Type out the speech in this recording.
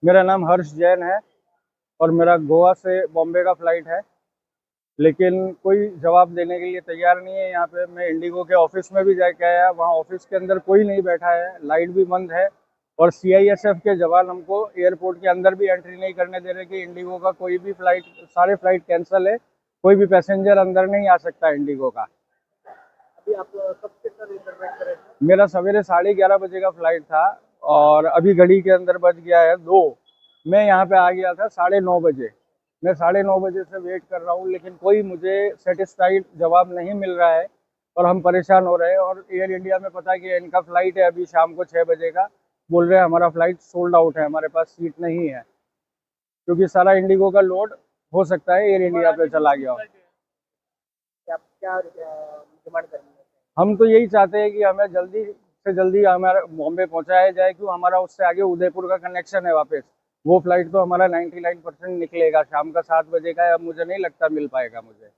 मेरा नाम हर्ष जैन है और मेरा गोवा से बॉम्बे का फ़्लाइट है, लेकिन कोई जवाब देने के लिए तैयार नहीं है। यहाँ पे मैं इंडिगो के ऑफिस में भी जाके आया, वहाँ ऑफिस के अंदर कोई नहीं बैठा है, लाइट भी बंद है और सीआईएसएफ के जवान हमको एयरपोर्ट के अंदर भी एंट्री नहीं करने दे रहे कि इंडिगो का कोई भी फ़्लाइट, सारे फ़्लाइट कैंसिल है, कोई भी पैसेंजर अंदर नहीं आ सकता इंडिगो का। अभी आप कब से सर इंटरनेट कर रहे थे? मेरा सवेरे 11:30 बजे का फ़्लाइट था और अभी घड़ी के अंदर बज गया है 2। मैं यहाँ पे आ गया था 9:30 बजे। मैं 9:30 बजे से वेट कर रहा हूँ, लेकिन कोई मुझे सेटिस्फाइड जवाब नहीं मिल रहा है और हम परेशान हो रहे हैं। और एयर इंडिया में पता है कि इनका फ़्लाइट है अभी शाम को 6 बजे का, बोल रहे हैं हमारा फ़्लाइट सोल्ड आउट है, हमारे पास सीट नहीं है, क्योंकि सारा इंडिगो का लोड हो सकता है एयर इंडिया पे चला गया हो। कि आप क्या डिमांड करेंगे? हम तो यही चाहते हैं कि हमें जल्दी से जल्दी हमारे बॉम्बे पहुंचाया जाए, क्यों हमारा उससे आगे उदयपुर का कनेक्शन है वापस। वो फ्लाइट तो हमारा 99% निकलेगा, शाम का 7 बजे का है, अब मुझे नहीं लगता मिल पाएगा मुझे।